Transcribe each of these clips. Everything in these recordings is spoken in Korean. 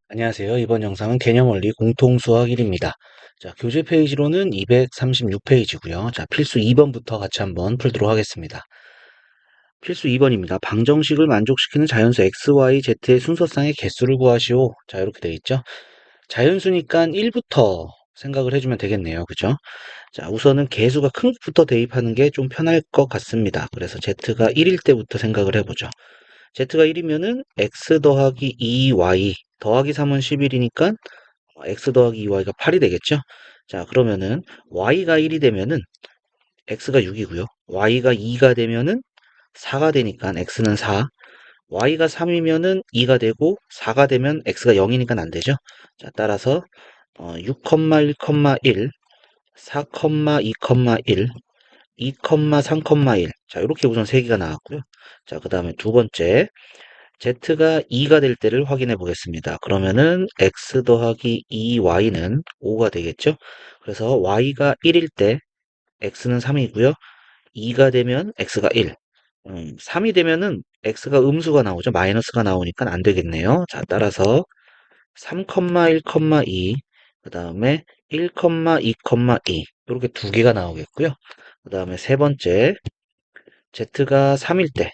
안녕하세요. 이번 영상은 개념원리 공통수학 1입니다. 자, 교재 페이지로는 236페이지고요. 자, 필수 2번부터 같이 한번 풀도록 하겠습니다. 필수 2번입니다. 방정식을 만족시키는 자연수 x, y, z의 순서상의 개수를 구하시오. 자, 이렇게 되어 있죠. 자연수니까 1부터 생각을 해주면 되겠네요. 그죠? 자, 우선은 개수가 큰 것부터 대입하는 게 좀 편할 것 같습니다. 그래서 z가 1일 때부터 생각을 해보죠. z가 1이면은 x 더하기 2y 더하기 3은 11이니까 x 더하기 2y가 8이 되겠죠? 자, 그러면은 y가 1이 되면은 x가 6이고요. y가 2가 되면은 4가 되니까 x는 4. y가 3이면은 2가 되고 4가 되면 x가 0이니까 안 되죠? 자, 따라서 6, 1, 1, 4, 2, 1, 2, 3, 1. 자, 이렇게 우선 3개가 나왔고요. 자, 그 다음에 두 번째 z가 2가 될 때를 확인해 보겠습니다. 그러면은 x 더하기 2y는 5가 되겠죠? 그래서 y가 1일 때 x는 3이고요. 2가 되면 x가 1. 3이 되면은 x가 음수가 나오죠. 마이너스가 나오니까 안 되겠네요. 자, 따라서 3, 1, 2, 그 다음에 1, 2, 2 이렇게 두 개가 나오겠고요. 그 다음에 세 번째 z가 3일 때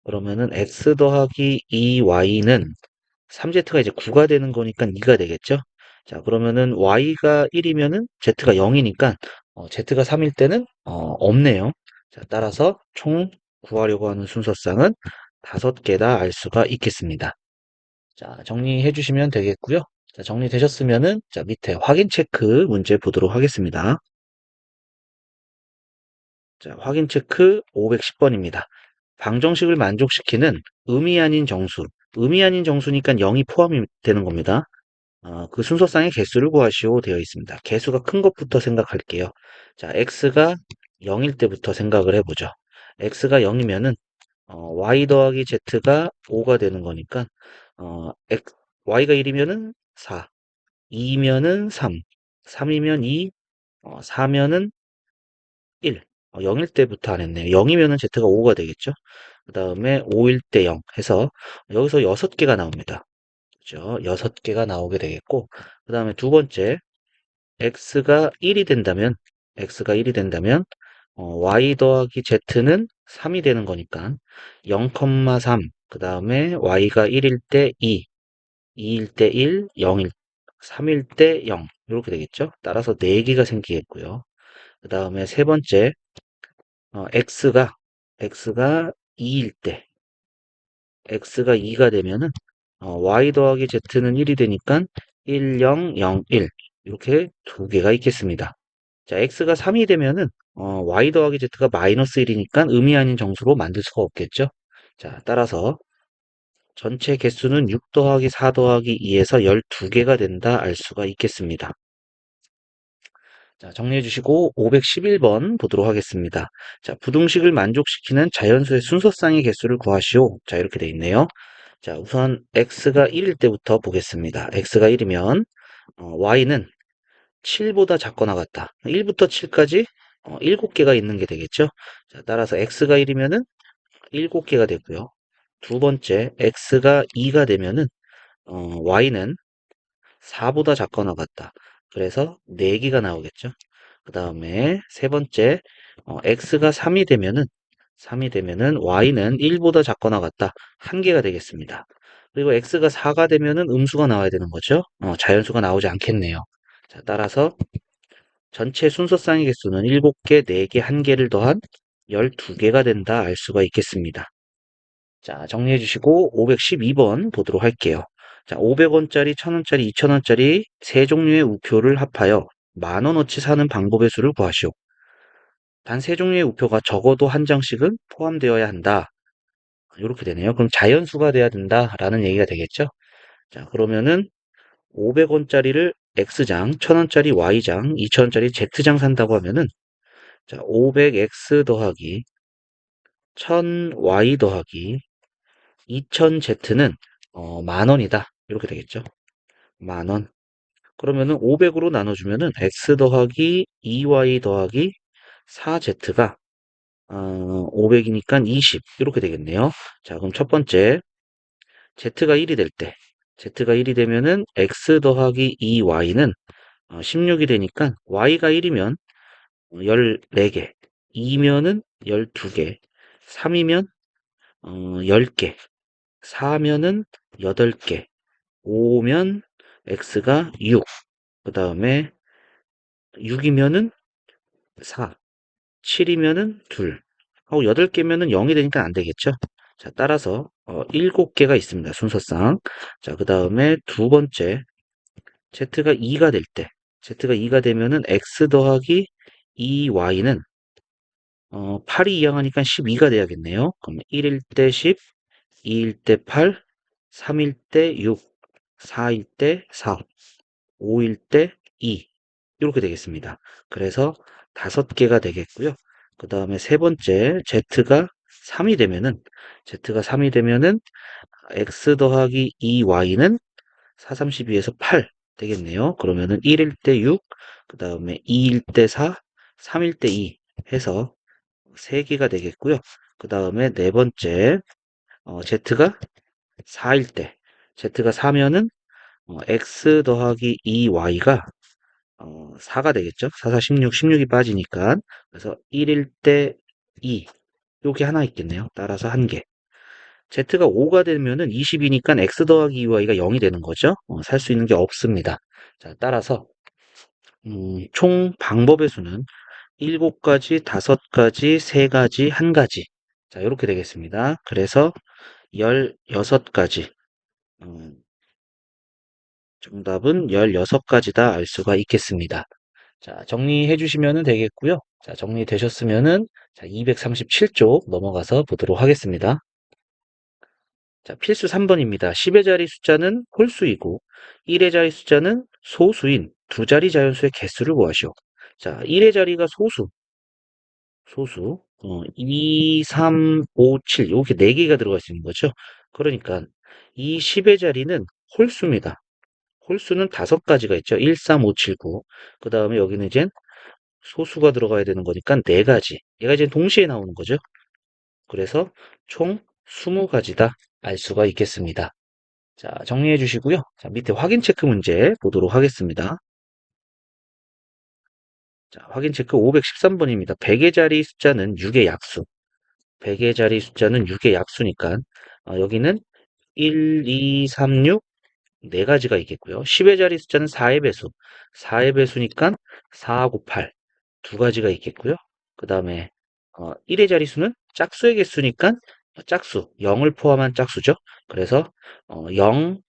그러면은 x 더하기 2y는 3z가 이제 9가 되는 거니까 2가 되겠죠? 자, 그러면은 y가 1이면은 z가 0이니까 z가 3일 때는 없네요. 자, 따라서 총 구하려고 하는 순서쌍은 5개다 알 수가 있겠습니다. 자, 정리해 주시면 되겠고요. 자, 정리되셨으면은 자, 밑에 확인 체크 문제 보도록 하겠습니다. 자, 확인 체크 510번입니다. 방정식을 만족시키는 의미 아닌 정수. 의미 아닌 정수니까 0이 포함이 되는 겁니다. 그 순서상의 개수를 구하시오 되어 있습니다. 개수가 큰 것부터 생각할게요. 자, x가 0일 때부터 생각을 해보죠. x가 0이면은 y 더하기 z가 5가 되는 거니까 y가 1이면은 4, 2면은 3, 3이면 2, 4면은 1. 0일 때부터 안 했네요. 0이면은 z가 5가 되겠죠. 그 다음에 5일 때 0 해서 여기서 6개가 나옵니다. 그죠? 6개가 나오게 되겠고, 그 다음에 두 번째, x가 1이 된다면, y 더하기 z는 3이 되는 거니까, 0,3, 그 다음에 y가 1일 때 2, 2일 때 1, 0일, 3일 때 0, 이렇게 되겠죠? 따라서 4개가 생기겠고요. 그 다음에 세 번째, x가 2일 때, x가 2가 되면은 y 더하기 z는 1이 되니까 1, 0, 0, 1 이렇게 두 개가 있겠습니다. 자, x가 3이 되면은 y 더하기 z가 마이너스 1이니까 의미 아닌 정수로 만들 수가 없겠죠. 자, 따라서 전체 개수는 6 더하기 4 더하기 2에서 12개가 된다 알 수가 있겠습니다. 자, 정리해 주시고 511번 보도록 하겠습니다. 자, 부등식을 만족시키는 자연수의 순서상의 개수를 구하시오. 자, 이렇게 돼 있네요. 자, 우선 x가 1일 때부터 보겠습니다. x가 1이면 y는 7보다 작거나 같다. 1부터 7까지 7개가 있는 게 되겠죠. 자, 따라서 x가 1이면은 7개가 되고요. 두 번째 x가 2가 되면은 y는 4보다 작거나 같다. 그래서 4개가 나오겠죠. 그 다음에 세 번째 x가 3이 되면은 y는 1보다 작거나 같다. 1개가 되겠습니다. 그리고 x가 4가 되면은 음수가 나와야 되는 거죠. 자연수가 나오지 않겠네요. 자, 따라서 전체 순서쌍의 개수는 7개, 4개, 1개를 더한 12개가 된다 알 수가 있겠습니다. 자, 정리해 주시고 512번 보도록 할게요. 자, 500원짜리, 1000원짜리, 2000원짜리 세 종류의 우표를 합하여 10,000원어치 사는 방법의 수를 구하시오. 단 세 종류의 우표가 적어도 한 장씩은 포함되어야 한다. 이렇게 되네요. 그럼 자연수가 돼야 된다라는 얘기가 되겠죠? 자, 그러면은 500원짜리를 X장, 1000원짜리 Y장, 2000원짜리 Z장 산다고 하면은 자, 500X 더하기 1000Y 더하기 2000Z는 10,000원이다. 이렇게 되겠죠? 10,000원. 그러면은 500으로 나눠주면은 X 더하기 2Y 더하기 4Z가 500이니까 20 이렇게 되겠네요. 자, 그럼 첫 번째 z가 1이 될 때, z가 1이 되면은 x 더하기 2y는 16이 되니까 y가 1이면 14개, 2면은 12개, 3이면 10개, 4면은 8개, 5면 x가 6, 그 다음에 6이면은 4, 7이면은 2, 하고 8개면은 0이 되니까 안 되겠죠? 자, 따라서 7개가 있습니다. 순서상. 자, 그 다음에 두 번째, z가 2가 될 때, z가 2가 되면은 x 더하기 2y는 8이 이항하니까 12가 돼야겠네요. 그럼 1일 때 10, 2일 때 8, 3일 때 6, 4일 때 4, 5일 때 2 이렇게 되겠습니다. 그래서 5개가 되겠고요. 그 다음에 세 번째 z가 3이 되면은 x 더하기 2y는 4, 32에서 8 되겠네요. 그러면은 1일 때 6, 그 다음에 2일 때 4, 3일 때 2 해서 3개가 되겠고요. 그 다음에 네 번째 z가 4일 때 z가 4면은 x 더하기 2y가 4가 되겠죠. 4, 4, 16, 16이 빠지니까. 그래서 1일 때 2. 요게 하나 있겠네요. 따라서 한 개. z가 5가 되면은 20이니까 x 더하기 2y가 0이 되는 거죠. 살 수 있는 게 없습니다. 자, 따라서 총 방법의 수는 7가지, 5가지, 3가지, 1가지. 자, 이렇게 되겠습니다. 그래서 16가지. 정답은 16가지다 알 수가 있겠습니다. 자, 정리해 주시면 되겠고요. 자, 정리되셨으면은 자, 237쪽 넘어가서 보도록 하겠습니다. 자, 필수 3번입니다. 10의 자리 숫자는 홀수이고 1의 자리 숫자는 소수인 두 자리 자연수의 개수를 구하시오. 자, 1의 자리가 소수. 2, 3, 5, 7 이렇게 4개가 들어가 있는 거죠. 그러니까 이 10의 자리는 홀수입니다. 홀수는 5가지가 있죠. 1, 3, 5, 7, 9. 그 다음에 여기는 이제 소수가 들어가야 되는 거니까 4가지. 얘가 이제 동시에 나오는 거죠. 그래서 총 20가지다 알 수가 있겠습니다. 자, 정리해 주시고요. 자, 밑에 확인 체크 문제 보도록 하겠습니다. 자, 확인 체크 513번입니다. 100의 자리 숫자는 6의 약수. 100의 자리 숫자는 6의 약수니까 여기는 1, 2, 3, 6 4가지가 있겠고요. 10의 자리 숫자는 4의 배수. 4의 배수니까 4하고 8 2가지가 있겠고요. 그 다음에 1의 자리수는 짝수의 개수니까 짝수 0을 포함한 짝수죠. 그래서 0,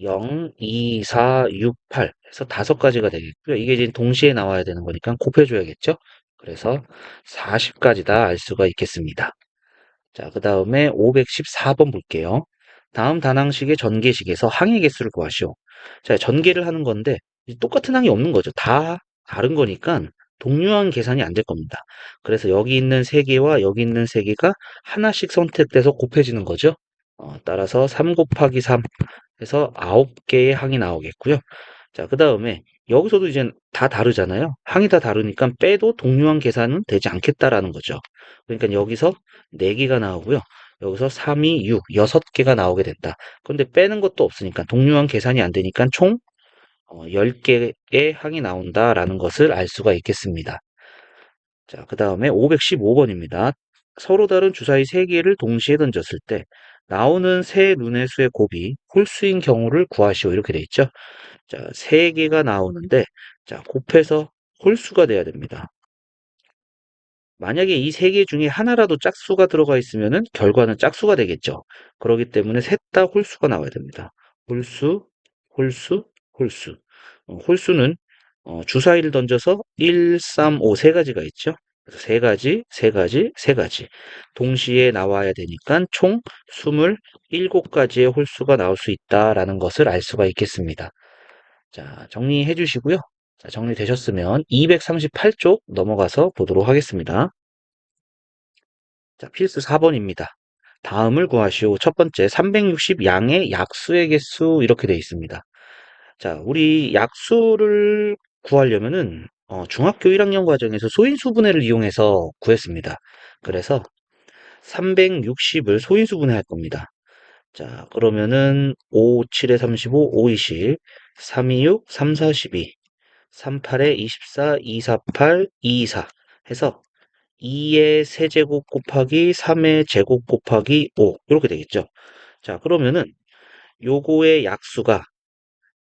0, 2, 4, 6, 8 해서 5가지가 되겠고요. 이게 이제 동시에 나와야 되는 거니까 곱해줘야겠죠. 그래서 40가지다 알 수가 있겠습니다. 자, 그 다음에 514번 볼게요. 다음 단항식의 전개식에서 항의 개수를 구하시오. 자, 전개를 하는 건데 똑같은 항이 없는 거죠. 다 다른 거니까 동류항 계산이 안 될 겁니다. 그래서 여기 있는 3개와 여기 있는 3개가 하나씩 선택돼서 곱해지는 거죠. 따라서 3 곱하기 3 해서 9개의 항이 나오겠고요. 자, 그 다음에 여기서도 이제 다 다르잖아요. 항이 다 다르니까 빼도 동류항 계산은 되지 않겠다라는 거죠. 그러니까 여기서 4개가 나오고요. 여기서 3, 2, 6, 6개가 나오게 된다. 그런데 빼는 것도 없으니까 동류항 계산이 안 되니까 총 10개의 항이 나온다라는 것을 알 수가 있겠습니다. 자, 그 다음에 515번입니다. 서로 다른 주사위 3개를 동시에 던졌을 때 나오는 세 눈의 수의 곱이 홀수인 경우를 구하시오. 이렇게 돼 있죠. 자, 3개가 나오는데 자, 곱해서 홀수가 돼야 됩니다. 만약에 이 3개 중에 하나라도 짝수가 들어가 있으면은 결과는 짝수가 되겠죠. 그렇기 때문에 셋 다 홀수가 나와야 됩니다. 홀수, 홀수, 홀수. 홀수는 주사위를 던져서 1, 3, 5 3가지가 있죠. 그래서 3가지, 3가지, 3가지. 동시에 나와야 되니까 총 27가지의 홀수가 나올 수 있다라는 것을 알 수가 있겠습니다. 자, 정리해 주시고요. 자, 정리되셨으면 238쪽 넘어가서 보도록 하겠습니다. 자, 필수 4번입니다. 다음을 구하시오. 첫 번째, 360 양의 약수의 개수 이렇게 되어 있습니다. 자, 우리 약수를 구하려면은 중학교 1학년 과정에서 소인수분해를 이용해서 구했습니다. 그래서 360을 소인수분해할 겁니다. 자, 그러면은 5, 7에 35, 5, 20, 3, 2, 6, 3, 4, 12, 3, 8에 24, 2, 4, 8, 2, 4 해서 2의 세제곱 곱하기 3의 제곱 곱하기 5 이렇게 되겠죠. 자, 그러면은 요거의 약수가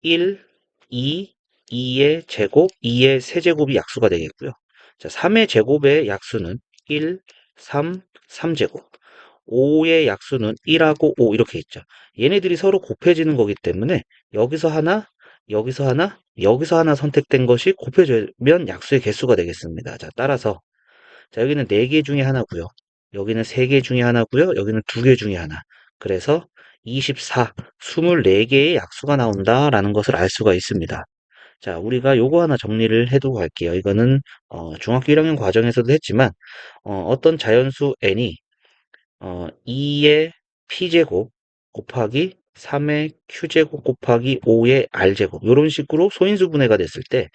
1, 2, 2의 제곱, 2의 세제곱이 약수가 되겠고요. 자, 3의 제곱의 약수는 1, 3, 3제곱. 5의 약수는 1하고 5 이렇게 있죠. 얘네들이 서로 곱해지는 거기 때문에 여기서 하나, 여기서 하나, 여기서 하나 선택된 것이 곱해지면 약수의 개수가 되겠습니다. 자, 따라서 자, 여기는 4개 중에 하나고요. 여기는 3개 중에 하나고요. 여기는 2개 중에 하나. 그래서 24, 24개의 약수가 나온다라는 것을 알 수가 있습니다. 자, 우리가 요거 하나 정리를 해두고 갈게요. 이거는 중학교 1학년 과정에서도 했지만 어떤 자연수 n이 2의 p제곱 곱하기 3의 q제곱 곱하기 5의 r제곱 이런 식으로 소인수분해가 됐을 때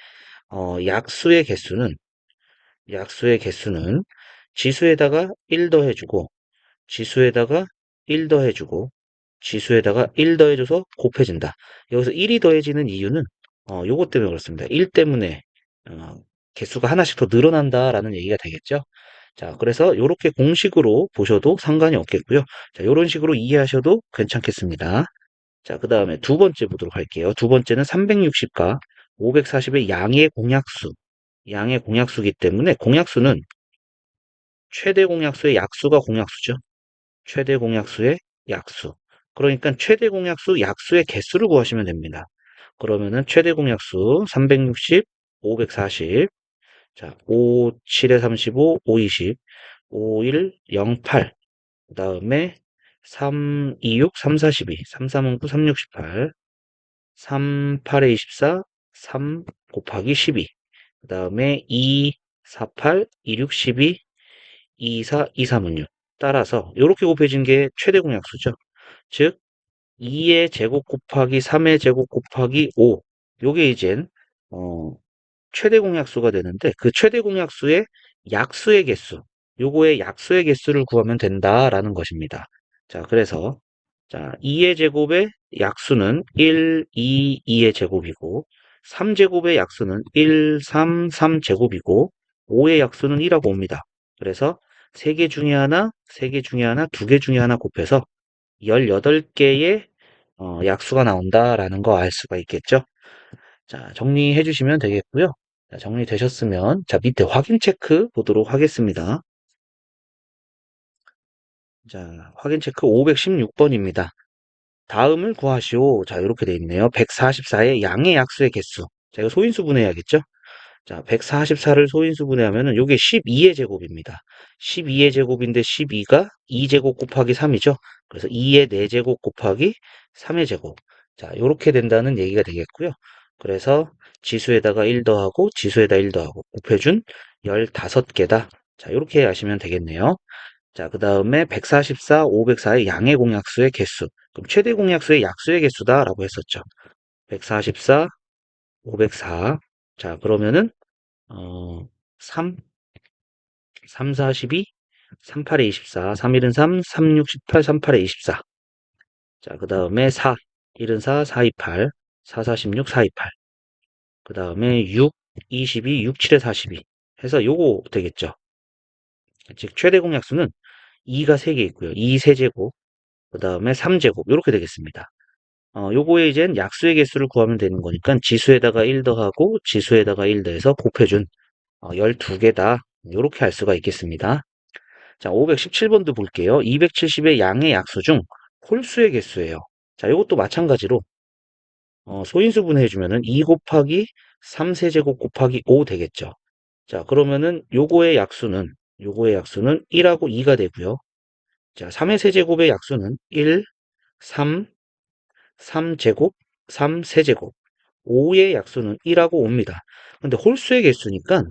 약수의 개수는 지수에다가 1 더해주고 지수에다가 1 더해주고 지수에다가 1 더해줘서 곱해진다. 여기서 1이 더해지는 이유는 요것 때문에 그렇습니다. 1 때문에 어, 개수가 하나씩 더 늘어난다라는 얘기가 되겠죠. 자, 그래서 이렇게 공식으로 보셔도 상관이 없겠고요. 자, 이런 식으로 이해하셔도 괜찮겠습니다. 자, 그 다음에 두 번째 보도록 할게요. 두 번째는 360과 540의 양의 공약수이기 때문에 공약수는 최대 공약수의 약수가 공약수죠. 최대 공약수의 약수. 그러니까 최대 공약수 약수의 개수를 구하시면 됩니다. 그러면은 최대 공약수 360, 540, 자, 5, 7에 35, 5, 20, 5, 1, 0, 8, 그 다음에 3, 2, 6, 3, 4, 12, 3, 3, 9, 3, 6, 18, 3, 8에 24, 3 곱하기 12, 그 다음에 2, 4, 8, 2, 6, 12, 2, 4, 2, 3은 6. 따라서 이렇게 곱해진 게 최대 공약수죠. 즉 2의 제곱 곱하기 3의 제곱 곱하기 5. 요게 이젠 어, 최대 공약수가 되는데 그 최대 공약수의 약수의 개수. 요거의 약수의 개수를 구하면 된다라는 것입니다. 자, 그래서 자, 2의 제곱의 약수는 1, 2, 2의 제곱이고 3제곱의 약수는 1, 3, 3제곱이고 5의 약수는 1하고 옵니다. 그래서 3개 중에 하나, 3개 중에 하나, 2개 중에 하나 곱해서 18개의 약수가 나온다라는 거 알 수가 있겠죠. 자, 정리해 주시면 되겠고요. 자, 정리되셨으면 자, 밑에 확인 체크 보도록 하겠습니다. 자, 확인 체크 516번입니다. 다음을 구하시오. 자, 이렇게 돼 있네요. 144의 양의 약수의 개수. 자, 이거 소인수 분해해야겠죠? 자, 144를 소인수 분해하면은 요게 12의 제곱입니다. 12의 제곱인데 12가 2제곱 곱하기 3이죠. 그래서 2의 4제곱 곱하기 3의 제곱. 자, 요렇게 된다는 얘기가 되겠고요. 그래서 지수에다가 1 더하고 지수에다 1 더하고 곱해준 15개다. 자, 요렇게 하시면 되겠네요. 자, 그 다음에 144, 504의 양의 공약수의 개수. 그럼 최대 공약수의 약수의 개수다라고 했었죠. 144, 504. 자, 그러면은 3, 3, 4, 12, 3, 8에 24, 3, 1은 3, 3, 6, 18, 3, 8에 24. 자, 그 다음에 4, 1은 4, 4, 2, 8, 4, 4, 16, 4, 2, 8. 그 다음에 6, 22, 6, 7에 42. 해서 요거 되겠죠. 즉, 최대 공약수는 2가 3개 있고요. 2 세제곱, 그 다음에 3제곱, 이렇게 되겠습니다. 요거에 이젠 약수의 개수를 구하면 되는 거니까 지수에다가 1 더하고 지수에다가 1 더해서 곱해준 12개다. 이렇게 할 수가 있겠습니다. 자, 517번도 볼게요. 270의 양의 약수 중 홀수의 개수예요. 자, 이것도 마찬가지로 소인수분 해주면은 2 곱하기 3세제곱 곱하기 5 되겠죠. 자, 그러면은 요거의 약수는 1하고 2가 되고요. 자, 3의 세제곱의 약수는 1, 3, 3제곱, 3세제곱. 5의 약수는 1하고 옵니다. 근데 홀수의 개수니까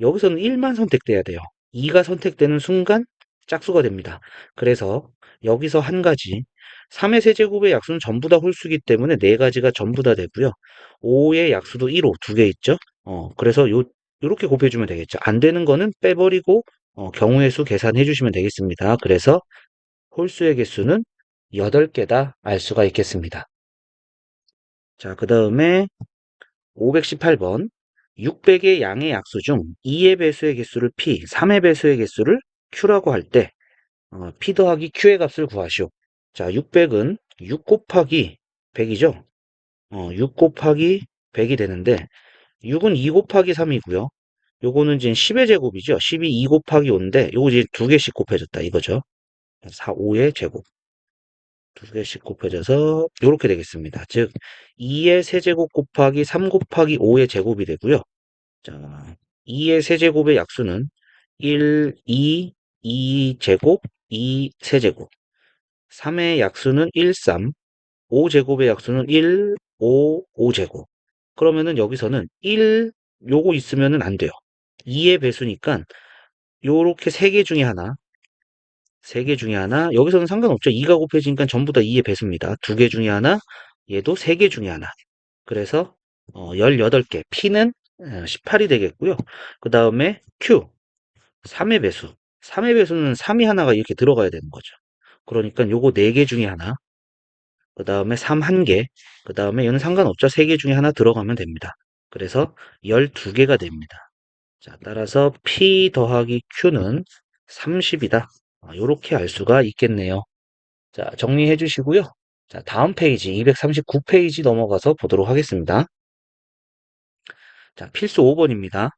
여기서는 1만 선택돼야 돼요. 2가 선택되는 순간 짝수가 됩니다. 그래서 여기서 한 가지 3의 세제곱의 약수는 전부 다 홀수이기 때문에 네 가지가 전부 다 되고요. 5의 약수도 1호 두 개 있죠. 그래서 요 이렇게 곱해주면 되겠죠. 안 되는 거는 빼버리고 경우의 수 계산해 주시면 되겠습니다. 그래서 홀수의 개수는 8개다 알 수가 있겠습니다. 자, 그 다음에 518번. 600의 양의 약수 중 2의 배수의 개수를 P, 3의 배수의 개수를 Q라고 할 때 P 더하기 Q의 값을 구하시오. 자, 600은 6 곱하기 100이죠? 6 곱하기 100이 되는데 6은 2 곱하기 3이고요. 요거는 지금 10의 제곱이죠. 10이 2 곱하기 5인데 요거 이제 두 개씩 곱해줬다 이거죠. 4, 5의 제곱. 두 개씩 곱해져서 이렇게 되겠습니다. 즉 2의 세제곱 곱하기 3 곱하기 5의 제곱이 되고요. 자, 2의 세제곱의 약수는 1, 2, 2 제곱, 2 세제곱. 3의 약수는 1, 3, 5 제곱의 약수는 1, 5, 5 제곱. 그러면은 여기서는 1 요거 있으면은 안 돼요. 2의 배수니까 요렇게 세 개 중에 하나, 세 개 중에 하나, 여기서는 상관없죠. 2가 곱해지니까 전부 다 2의 배수입니다. 두 개 중에 하나, 얘도 세 개 중에 하나. 그래서 18개, P는 18이 되겠고요. 그 다음에 Q, 3의 배수. 3의 배수는 3이 하나가 이렇게 들어가야 되는 거죠. 그러니까 요거 4개 중에 하나, 그 다음에 3 1개, 그 다음에 얘는 상관없죠. 3개 중에 하나 들어가면 됩니다. 그래서 12개가 됩니다. 자, 따라서 P 더하기 Q는 30이다. 이렇게 알 수가 있겠네요. 자, 정리해 주시고요. 자, 다음 페이지 239페이지 넘어가서 보도록 하겠습니다. 자, 필수 5번입니다.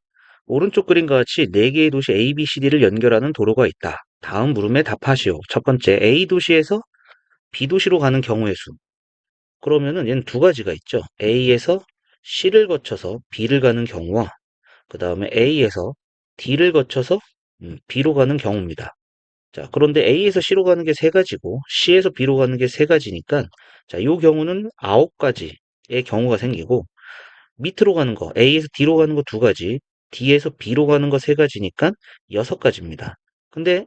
오른쪽 그림과 같이 4개의 도시 A, B, C, D를 연결하는 도로가 있다. 다음 물음에 답하시오. 첫 번째, A 도시에서 B 도시로 가는 경우의 수. 그러면은 얘는 두 가지가 있죠. A에서 C를 거쳐서 B를 가는 경우와 그 다음에 A에서 D를 거쳐서 B로 가는 경우입니다. 자, 그런데 A에서 C로 가는 게 세 가지고 C에서 B로 가는 게 세 가지니까 자, 이 경우는 9가지의 경우가 생기고 밑으로 가는 거 A에서 D로 가는 거 두 가지, D에서 B로 가는 거 세 가지니까 6가지입니다. 근데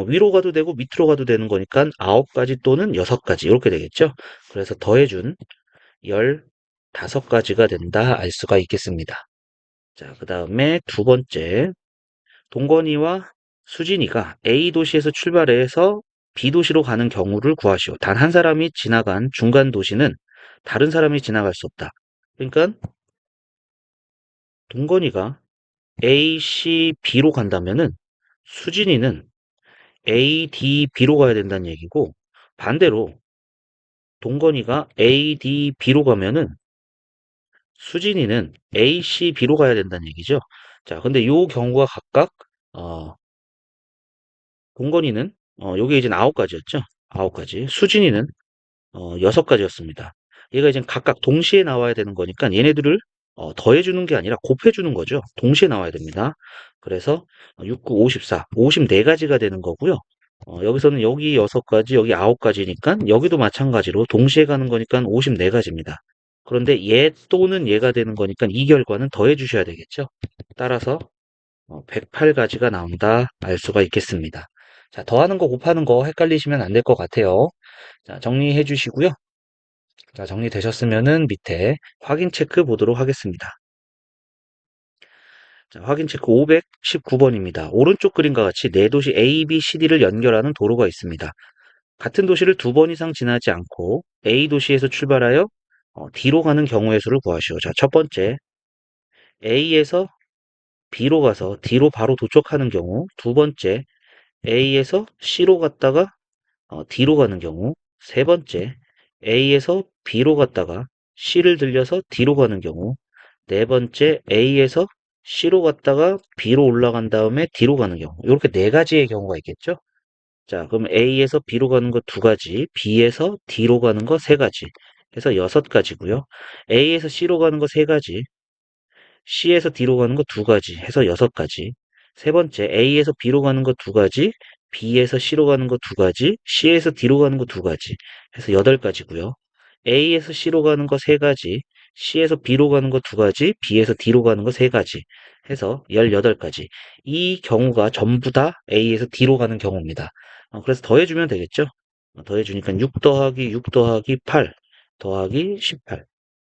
위로 가도 되고 밑으로 가도 되는 거니까 9가지 또는 6가지 이렇게 되겠죠. 그래서 더해준 15가지가 된다 알 수가 있겠습니다. 자, 그 다음에 두 번째, 동건이와 수진이가 A 도시에서 출발해서 B 도시로 가는 경우를 구하시오. 단 한 사람이 지나간 중간 도시는 다른 사람이 지나갈 수 없다. 그러니까 동건이가 A, C, B로 간다면은 수진이는 A, D, B로 가야 된다는 얘기고 반대로 동건이가 A, D, B로 가면은 수진이는 A, C, B로 가야 된다는 얘기죠. 자, 근데 요 경우가 각각 동건이는 요게 이제 9가지였죠. 9가지. 수진이는 6가지였습니다. 얘가 이제 각각 동시에 나와야 되는 거니까 얘네들을 더해주는 게 아니라 곱해주는 거죠. 동시에 나와야 됩니다. 그래서 6, 9, 54, 54가지가 되는 거고요. 여기서는 여기 6가지, 여기 9가지니까 여기도 마찬가지로 동시에 가는 거니까 54가지입니다. 그런데 얘 또는 얘가 되는 거니까 이 결과는 더해 주셔야 되겠죠. 따라서 108가지가 나온다 알 수가 있겠습니다. 자, 더하는 거 곱하는 거 헷갈리시면 안 될 것 같아요. 자, 정리해 주시고요. 자, 정리되셨으면은 밑에 확인 체크 보도록 하겠습니다. 자, 확인 체크 519번입니다. 오른쪽 그림과 같이 네 도시 A, B, C, D를 연결하는 도로가 있습니다. 같은 도시를 두 번 이상 지나지 않고 A 도시에서 출발하여 D로 가는 경우의 수를 구하시오. 자, 첫 번째 A에서 B로 가서 D로 바로 도착하는 경우, 두 번째 A에서 C로 갔다가 D로 가는 경우, 세 번째 A에서 B로 갔다가 C를 들려서 D로 가는 경우, 네 번째 A에서 C로 갔다가 B로 올라간 다음에 D로 가는 경우, 이렇게 네 가지의 경우가 있겠죠. 자, 그럼 A에서 B로 가는 거 두 가지, B에서 D로 가는 거 세 가지, 해서 6가지고요. A에서 C로 가는 거 세 가지, C에서 D로 가는 거 두 가지, 해서 6가지. 세 번째, A에서 B로 가는 거 두 가지, B에서 C로 가는 거 두 가지, C에서 D로 가는 거 두 가지, 해서 8가지고요. A에서 C로 가는 거 세 가지, C에서 B로 가는 거 두 가지, B에서 D로 가는 거 세 가지, 해서 18가지. 이 경우가 전부 다 A에서 D로 가는 경우입니다. 그래서 더해주면 되겠죠? 더해주니까 6 더하기 6 더하기 8 더하기 18.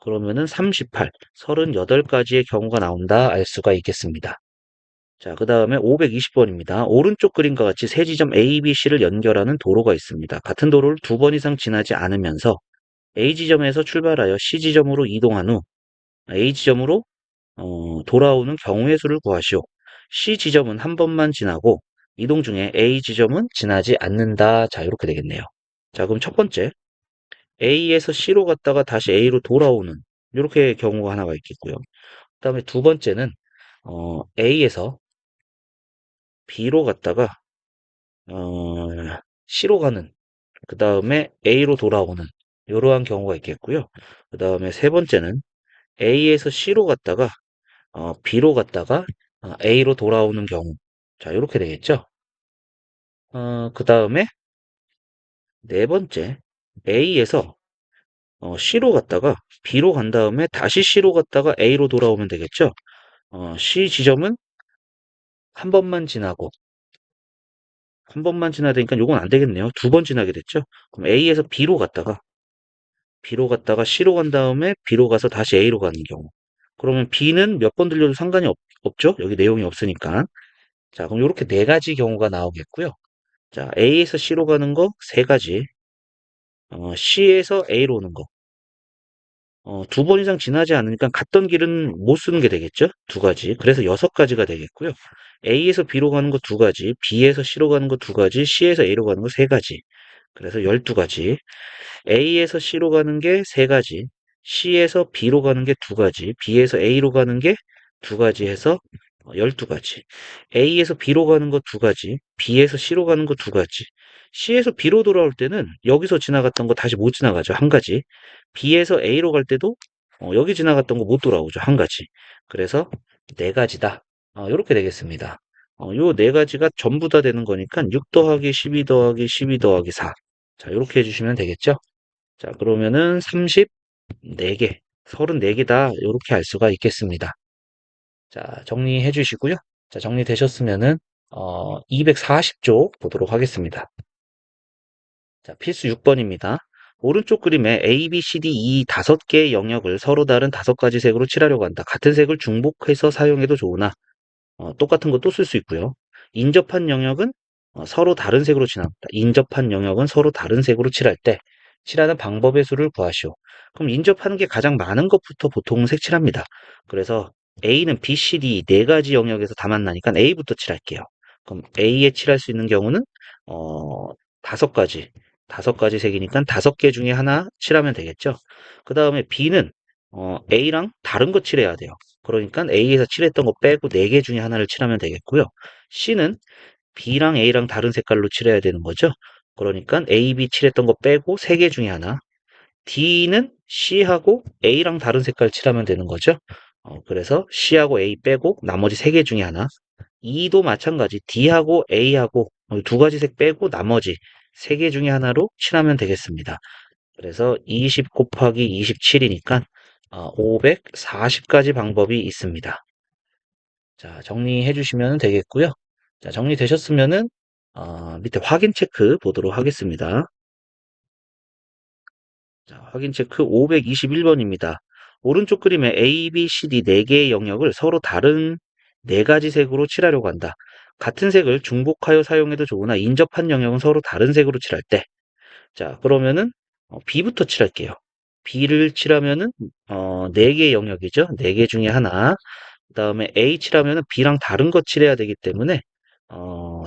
그러면은 38, 38가지의 경우가 나온다 알 수가 있겠습니다. 자, 그 다음에 520번입니다. 오른쪽 그림과 같이 세 지점 A, B, C를 연결하는 도로가 있습니다. 같은 도로를 두 번 이상 지나지 않으면서 A 지점에서 출발하여 C 지점으로 이동한 후 A 지점으로 돌아오는 경우의 수를 구하시오. C 지점은 한 번만 지나고 이동 중에 A 지점은 지나지 않는다. 자, 이렇게 되겠네요. 자, 그럼 첫 번째 A에서 C로 갔다가 다시 A로 돌아오는 이렇게 경우가 하나가 있겠고요. 그다음에 두 번째는 A에서 B로 갔다가 어, C로 가는 그다음에 A로 돌아오는 이러한 경우가 있겠고요. 그다음에 세 번째는 A에서 C로 갔다가 B로 갔다가 A로 돌아오는 경우. 자, 이렇게 되겠죠. 그다음에 네 번째 A에서 C로 갔다가 B로 간 다음에 다시 C로 갔다가 A로 돌아오면 되겠죠. C 지점은 한 번만 지나고 한 번만 지나야 되니까 요건 안 되겠네요. 두 번 지나게 됐죠. 그럼 A에서 B로 갔다가 C로 간 다음에 B로 가서 다시 A로 가는 경우. 그러면 B는 몇 번 들려도 상관이 없죠. 여기 내용이 없으니까. 자, 그럼 이렇게 네 가지 경우가 나오겠고요. 자, A에서 C로 가는 거 세 가지, C에서 A로 오는 거. 두 번 이상 지나지 않으니까 갔던 길은 못 쓰는 게 되겠죠? 두 가지. 그래서 여섯 가지가 되겠고요. A에서 B로 가는 거 두 가지, B에서 C로 가는 거 두 가지, C에서 A로 가는 거 세 가지. 그래서 12가지. A에서 C로 가는 게 세 가지, C에서 B로 가는 게 두 가지, B에서 A로 가는 게 두 가지 해서 12가지. A에서 B로 가는 거 두 가지, B에서 C로 가는 거 두 가지. C에서 B로 돌아올 때는 여기서 지나갔던 거 다시 못 지나가죠. 한 가지. B에서 A로 갈 때도 여기 지나갔던 거 못 돌아오죠. 한 가지. 그래서 네 가지다. 이렇게 되겠습니다. 요 네 가지가 전부 다 되는 거니까 6 더하기 12 더하기 12 더하기 4. 자, 이렇게 해주시면 되겠죠? 자, 그러면은 34개, 34개다. 이렇게 알 수가 있겠습니다. 자, 정리해 주시고요. 자, 정리되셨으면은, 240쪽 보도록 하겠습니다. 자, 필수 6번입니다. 오른쪽 그림에 A, B, C, D, E 5개의 영역을 서로 다른 5가지 색으로 칠하려고 한다. 같은 색을 중복해서 사용해도 좋으나, 똑같은 거 또 쓸 수 있고요. 인접한 영역은 서로 다른 색으로 칠합니다. 인접한 영역은 서로 다른 색으로 칠할 때 칠하는 방법의 수를 구하시오. 그럼 인접하는 게 가장 많은 것부터 보통 색칠합니다. 그래서 A는 B, C, D 네 가지 영역에서 다 만나니까 A부터 칠할게요. 그럼 A에 칠할 수 있는 경우는 어, 5가지, 5가지 색이니까 5개 중에 하나 칠하면 되겠죠. 그 다음에 B는 A랑 다른 거 칠해야 돼요. 그러니까 A에서 칠했던 거 빼고 4개 중에 하나를 칠하면 되겠고요. C는 B랑 A랑 다른 색깔로 칠해야 되는 거죠. 그러니까 A, B 칠했던 거 빼고 3개 중에 하나. D는 C하고 A랑 다른 색깔 칠하면 되는 거죠. 그래서 C하고 A 빼고 나머지 3개 중에 하나. E도 마찬가지. D하고 A하고 두 가지 색 빼고 나머지 3개 중에 하나로 칠하면 되겠습니다. 그래서 20 곱하기 27이니까 540가지 방법이 있습니다. 자, 정리해 주시면 되겠고요. 자, 정리되셨으면은 밑에 확인 체크 보도록 하겠습니다. 자, 확인 체크 521번입니다. 오른쪽 그림에 A, B, C, D 4개의 영역을 서로 다른 4가지 색으로 칠하려고 한다. 같은 색을 중복하여 사용해도 좋으나 인접한 영역은 서로 다른 색으로 칠할 때. 자, 그러면은 B부터 칠할게요. B를 칠하면은 4개의 영역이죠. 4개 중에 하나. 그다음에 A 칠하면은 B랑 다른 거 칠해야 되기 때문에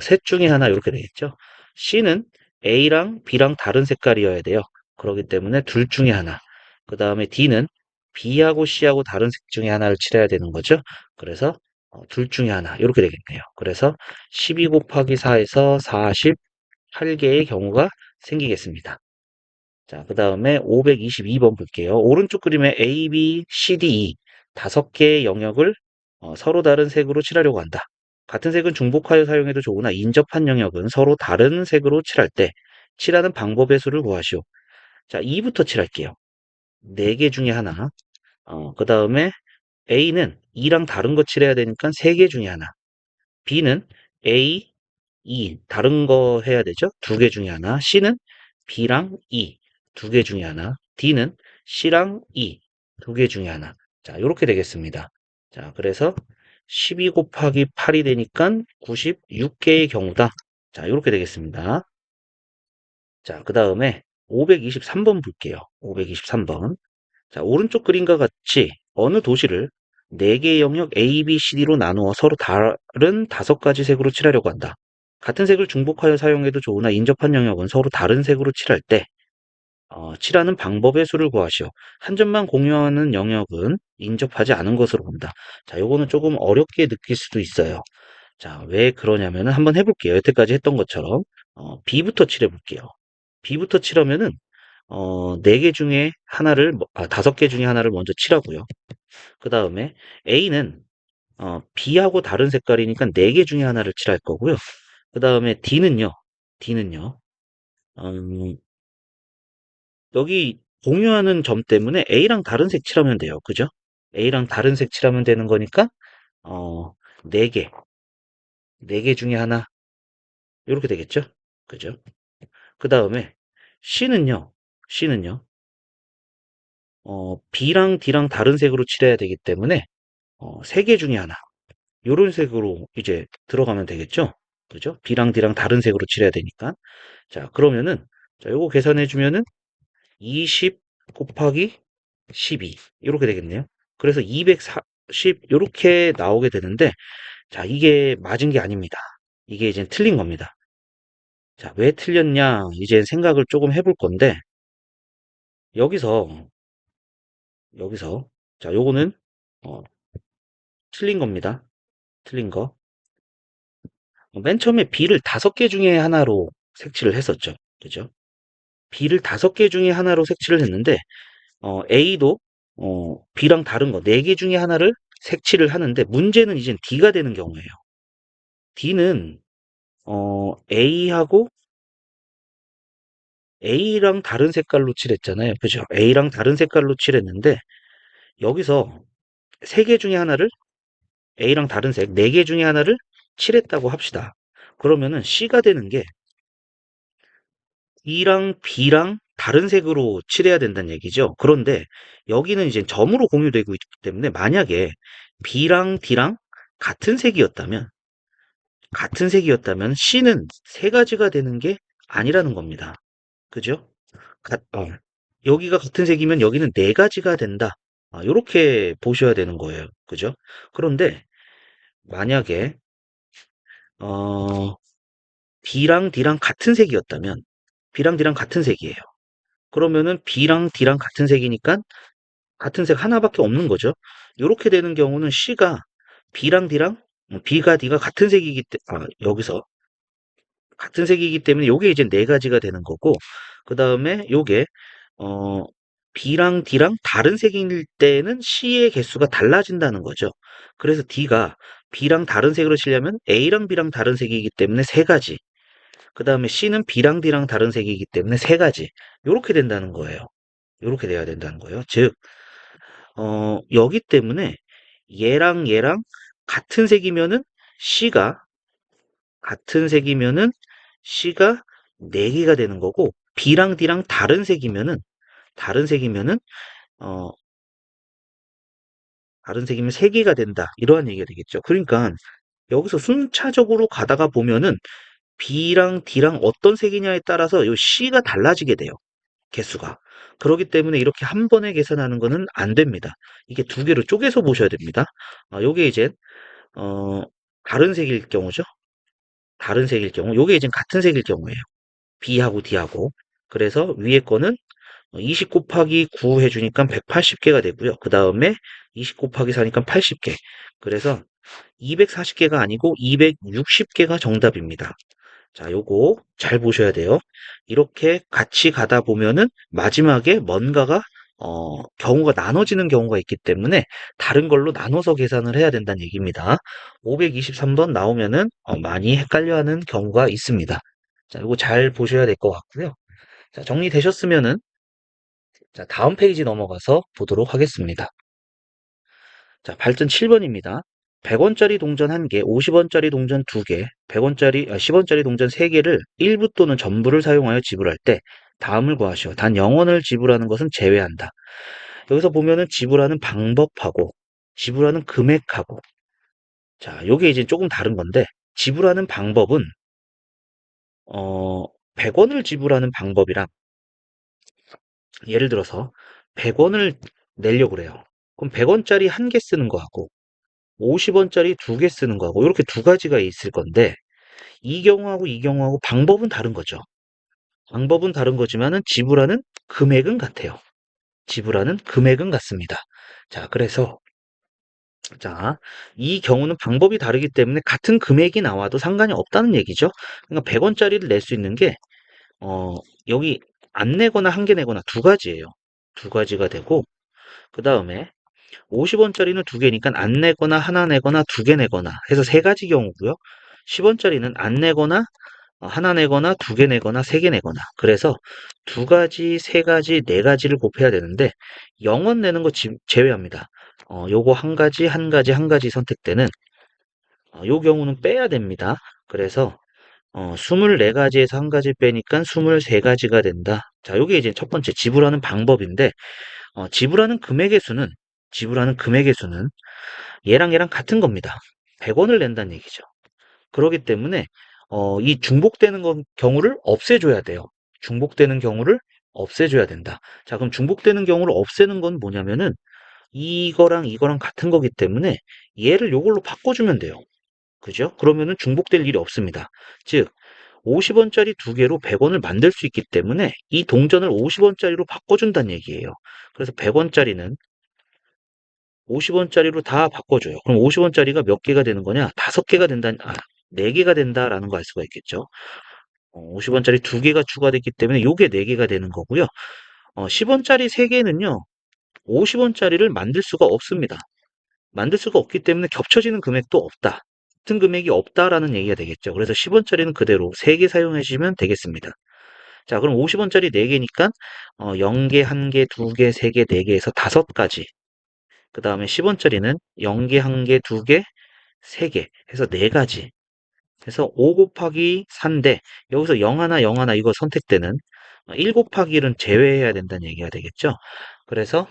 셋 중에 하나 이렇게 되겠죠. C는 A랑 B랑 다른 색깔이어야 돼요. 그렇기 때문에 둘 중에 하나. 그다음에 D는 B하고 C하고 다른 색 중에 하나를 칠해야 되는 거죠. 그래서 둘 중에 하나 이렇게 되겠네요. 그래서 12 곱하기 4에서 48개의 경우가 생기겠습니다. 자, 그 다음에 522번 볼게요. 오른쪽 그림에 A, B, C, D, E 5개의 영역을 서로 다른 색으로 칠하려고 한다. 같은 색은 중복하여 사용해도 좋으나 인접한 영역은 서로 다른 색으로 칠할 때 칠하는 방법의 수를 구하시오. 자, 2부터 칠할게요. 4개 중에 하나. 그 다음에 A는 E랑 다른 거 칠해야 되니까 3개 중에 하나. B는 A, E 다른 거 해야 되죠? 2개 중에 하나. C는 B랑 E 2개 중에 하나. D는 C랑 E 두 개 중에 하나. 자, 요렇게 되겠습니다. 자, 그래서 12 곱하기 8이 되니까 96개의 경우다. 자, 요렇게 되겠습니다. 자, 그 다음에 523번 볼게요. 523번. 자, 오른쪽 그림과 같이 어느 도시를 4개의 영역 A, B, CD로 나누어 서로 다른 5가지 색으로 칠하려고 한다. 같은 색을 중복하여 사용해도 좋으나 인접한 영역은 서로 다른 색으로 칠할 때 칠하는 방법의 수를 구하시오. 한 점만 공유하는 영역은 인접하지 않은 것으로 본다. 자, 요거는 조금 어렵게 느낄 수도 있어요. 자, 왜 그러냐면은 한번 해볼게요. 여태까지 했던 것처럼 B부터 칠해볼게요. B부터 칠하면은 4개 중에 하나를 5개 중에 하나를 먼저 칠하고요. 그 다음에 A는 B하고 다른 색깔이니까 4개 중에 하나를 칠할 거고요. 그 다음에 D는요, 음, 여기 공유하는 점 때문에 A랑 다른 색 칠하면 돼요. 그죠? A랑 다른 색 칠하면 되는 거니까, 4개, 4개 중에 하나, 이렇게 되겠죠? 그죠? 그 다음에 C는요, B랑 D랑 다른 색으로 칠해야 되기 때문에, 3개 중에 하나, 요런 색으로 이제 들어가면 되겠죠? 그죠? B랑 D랑 다른 색으로 칠해야 되니까. 자, 그러면은, 자, 요거 계산해주면은 20 곱하기 12. 이렇게 되겠네요. 그래서 240, 이렇게 나오게 되는데, 자, 이게 맞은 게 아닙니다. 이게 이제 틀린 겁니다. 자, 왜 틀렸냐? 이제 생각을 조금 해볼 건데, 여기서, 여기서, 자, 요거는, 어, 틀린 겁니다. 틀린 거. 맨 처음에 B를 5개 중에 하나로 색칠을 했었죠. 그죠? B를 5개 중에 하나로 색칠을 했는데, A도, B랑 다른 거 4개 중에 하나를 색칠을 하는데, 문제는 이젠 D가 되는 경우예요. D는, A하고 A랑 다른 색깔로 칠했잖아요. 그죠? A랑 다른 색깔로 칠했는데, 여기서 3개 중에 하나를 A랑 다른 색, 4개 중에 하나를 칠했다고 합시다. 그러면은 C가 되는 게 E랑 B랑 다른 색으로 칠해야 된다는 얘기죠. 그런데 여기는 이제 점으로 공유되고 있기 때문에 만약에 B랑 D랑 같은 색이었다면, C는 3가지가 되는 게 아니라는 겁니다. 그죠? 가- 어, 여기가 같은 색이면 여기는 4가지가 된다. 이렇게 보셔야 되는 거예요. 그죠? 그런데 만약에 어, B랑 D랑 같은 색이었다면, B랑 D랑 같은 색이에요. 그러면은 B랑 D랑 같은 색이니까 같은 색 하나밖에 없는 거죠. 이렇게 되는 경우는 C가 B랑 D랑 B가 D가 같은 색이기 때문에 여기서 같은 색이기 때문에 요게 이제 4가지가 되는 거고, 그 다음에 요게 어, B랑 D랑 다른 색일 때는 C의 개수가 달라진다는 거죠. 그래서 D가 B랑 다른 색으로 칠려면 A랑 B랑 다른 색이기 때문에 3가지. 그 다음에 C는 B랑 D랑 다른 색이기 때문에 3가지. 요렇게 된다는 거예요. 요렇게 돼야 된다는 거예요. 즉, 여기 때문에 얘랑 같은 색이면은 C가 같은 색이면은 C가 4개가 되는 거고, B랑 D랑 다른 색이면은 어 다른 색이면 3개가 된다. 이러한 얘기가 되겠죠. 그러니까 여기서 순차적으로 가다가 보면은 B랑 D랑 어떤 색이냐에 따라서 요 C가 달라지게 돼요. 개수가. 그렇기 때문에 이렇게 한 번에 계산하는 거는 안 됩니다. 이게 두 개로 쪼개서 보셔야 됩니다. 요게 이제 어 다른 색일 경우죠. 다른 색일 경우. 요게 이제 같은 색일 경우예요. B하고 D하고. 그래서 위에 거는 20 곱하기 9 해주니까 180개가 되고요. 그 다음에 20 곱하기 4니까 80개. 그래서 240개가 아니고 260개가 정답입니다. 자, 요거 잘 보셔야 돼요. 이렇게 같이 가다 보면은 마지막에 뭔가가 경우가 나눠지는 경우가 있기 때문에 다른 걸로 나눠서 계산을 해야 된다는 얘기입니다. 523번 나오면은 많이 헷갈려하는 경우가 있습니다. 자, 요거 잘 보셔야 될 것 같고요. 자, 정리되셨으면은 자, 다음 페이지 넘어가서 보도록 하겠습니다. 자, 발전 7번입니다. 100원짜리 동전 1개, 50원짜리 동전 2개, 10원짜리 동전 3개를 일부 또는 전부를 사용하여 지불할 때 다음을 구하시오. 단 0원을 지불하는 것은 제외한다. 여기서 보면은 지불하는 방법하고 지불하는 금액하고 자, 요게 이제 조금 다른 건데 지불하는 방법은 어 100원을 지불하는 방법이랑 예를 들어서 100원을 내려고 그래요. 그럼 100원짜리 한 개 쓰는 거하고 50원짜리 두 개 쓰는 거하고 이렇게 두 가지가 있을 건데 이 경우하고 방법은 다른 거죠. 방법은 다른 거지만은 지불하는 금액은 같아요. 지불하는 금액은 같습니다. 자, 그래서 자, 이 경우는 방법이 다르기 때문에 같은 금액이 나와도 상관이 없다는 얘기죠. 그러니까 100원짜리를 낼 수 있는 게 어, 여기 안 내거나 한 개 내거나 두 가지예요. 두 가지가 되고 그 다음에 50원짜리는 두 개니까 안 내거나 하나 내거나 두 개 내거나 해서 세 가지 경우고요. 10원짜리는 안 내거나 하나 내거나 두 개 내거나 세 개 내거나 그래서 두 가지, 세 가지, 네 가지를 곱해야 되는데 0원 내는 거 제외합니다. 요거 한 가지, 한 가지, 한 가지 선택되는 요 경우는 빼야 됩니다. 그래서 24가지에서 한 가지 빼니까 23가지가 된다. 자, 요게 이제 첫 번째 지불하는 방법인데 지불하는 금액의 수는 얘랑 같은 겁니다. 100원을 낸다는 얘기죠. 그렇기 때문에 이 중복되는 경우를 없애줘야 돼요. 중복되는 경우를 없애줘야 된다. 자, 그럼 중복되는 경우를 없애는 건 뭐냐면은 이거랑 같은 거기 때문에 얘를 요걸로 바꿔주면 돼요. 그죠? 그러면은 중복될 일이 없습니다. 즉 50원짜리 두 개로 100원을 만들 수 있기 때문에 이 동전을 50원짜리로 바꿔준다는 얘기예요. 그래서 100원짜리는 50원짜리로 다 바꿔줘요. 그럼 50원짜리가 몇 개가 되는 거냐? 5개가 된다, 4개가 된다라는 거 알 수가 있겠죠. 50원짜리 두 개가 추가됐기 때문에 요게 4개가 되는 거고요. 10원짜리 3개는요, 50원짜리를 만들 수가 없습니다. 만들 수가 없기 때문에 겹쳐지는 금액도 없다. 같은 금액이 없다라는 얘기가 되겠죠. 그래서 10원짜리는 그대로 3개 사용해 주시면 되겠습니다. 자, 그럼 50원짜리 4개니까 0개, 1개, 2개, 3개, 4개에서 5가지. 그 다음에 10원짜리는 0개, 1개, 2개, 3개 해서 4가지. 해서 5 곱하기 4인데 여기서 0 하나, 0 하나 이거 선택되는 1 곱하기 1은 제외해야 된다는 얘기가 되겠죠. 그래서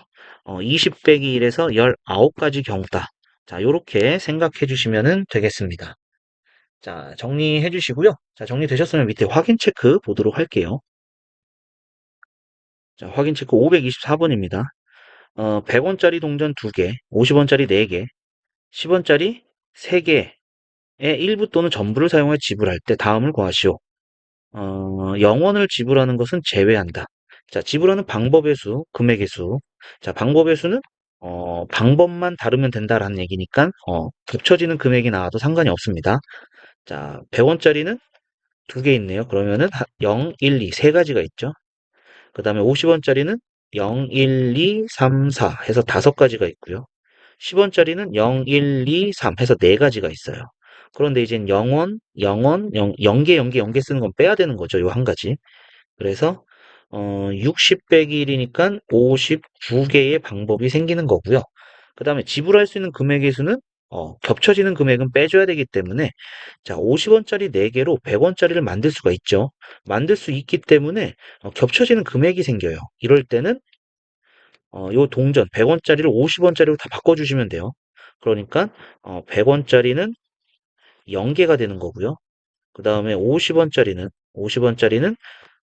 20 빼기 1에서 19가지 경우다. 자, 요렇게 생각해 주시면 되겠습니다. 자, 정리해 주시고요. 자, 정리되셨으면 밑에 확인 체크 보도록 할게요. 자, 확인 체크 524번입니다. 100원짜리 동전 2개, 50원짜리 4개, 10원짜리 3개의 일부 또는 전부를 사용해 지불할 때 다음을 구하시오. 0원을 지불하는 것은 제외한다. 자, 지불하는 방법의 수, 금액의 수. 자, 방법의 수는 방법만 다르면 된다라는 얘기니까 겹쳐지는 금액이 나와도 상관이 없습니다. 자, 100원짜리는 두 개 있네요. 그러면은 0, 1, 2, 세 가지가 있죠. 그 다음에 50원짜리는 0, 1, 2, 3, 4 해서 5가지가 있고요. 10원짜리는 0, 1, 2, 3 해서 4가지가 있어요. 그런데 이제 0원, 0원, 0개, 0개, 0개 쓰는 건 빼야 되는 거죠. 요 한 가지. 그래서 60 빼기 1이니까 59개의 방법이 생기는 거고요. 그 다음에 지불할 수 있는 금액의 수는 겹쳐지는 금액은 빼줘야 되기 때문에 자, 50원짜리 4개로 100원짜리를 만들 수가 있죠. 만들 수 있기 때문에 겹쳐지는 금액이 생겨요. 이럴 때는 요 동전 100원짜리를 50원짜리로 다 바꿔주시면 돼요. 그러니까 100원짜리는 0개가 되는 거고요. 그 다음에 50원짜리는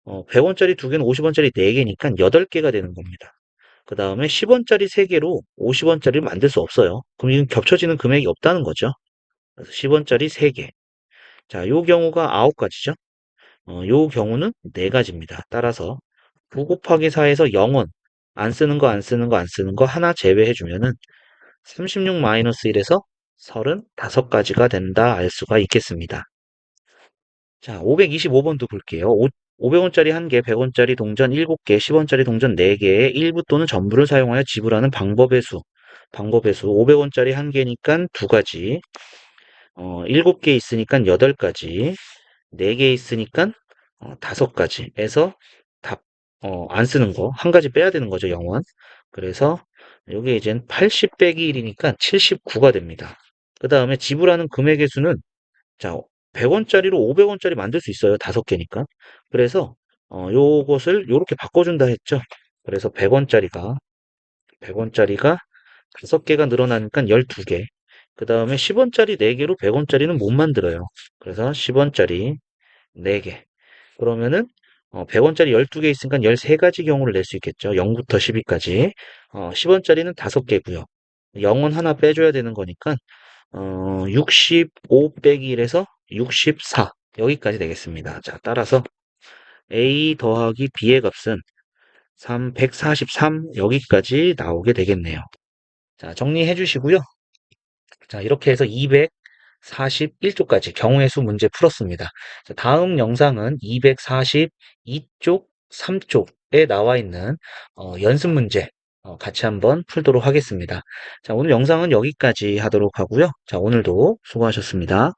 100원짜리 두 개는 50원짜리 4개니까 8개가 되는 겁니다. 그 다음에 10원짜리 3개로 50원짜리를 만들 수 없어요. 그럼 이건 겹쳐지는 금액이 없다는 거죠. 그래서 10원짜리 3개. 자, 요 경우가 9가지죠. 요 경우는 4가지입니다. 따라서 9 곱하기 4에서 0원. 안 쓰는 거, 안 쓰는 거, 안 쓰는 거 하나 제외해주면은 36-1에서 35가지가 된다 알 수가 있겠습니다. 자, 525번도 볼게요. 500원짜리 1개, 100원짜리 동전 7개, 10원짜리 동전 4개의 일부 또는 전부를 사용하여 지불하는 방법의 수. 방법의 수. 500원짜리 1개니까 2가지. 7개 있으니까 8가지. 4개 있으니까 5가지. 에서 답, 안 쓰는 거. 한 가지 빼야 되는 거죠, 0원. 그래서 여기 이젠 80 빼기 1이니까 79가 됩니다. 그 다음에 지불하는 금액의 수는 자, 100원짜리로 500원짜리 만들 수 있어요. 5개니까. 그래서 요것을 요렇게 바꿔준다 했죠. 그래서 100원짜리가 100원짜리가 5개가 늘어나니까 12개. 그 다음에 10원짜리 4개로 100원짜리는 못 만들어요. 그래서 10원짜리 4개. 그러면은 100원짜리 12개 있으니까 13가지 경우를 낼 수 있겠죠. 0부터 12까지. 10원짜리는 5개고요. 0은 하나 빼줘야 되는 거니까 65 빼기 1에서 64 여기까지 되겠습니다. 자, 따라서 A 더하기 B의 값은 143 여기까지 나오게 되겠네요. 자, 정리해 주시고요. 자, 이렇게 해서 241쪽까지 경우의 수 문제 풀었습니다. 자, 다음 영상은 242쪽, 3쪽에 나와 있는 연습 문제 같이 한번 풀도록 하겠습니다. 자, 오늘 영상은 여기까지 하도록 하고요. 자, 오늘도 수고하셨습니다.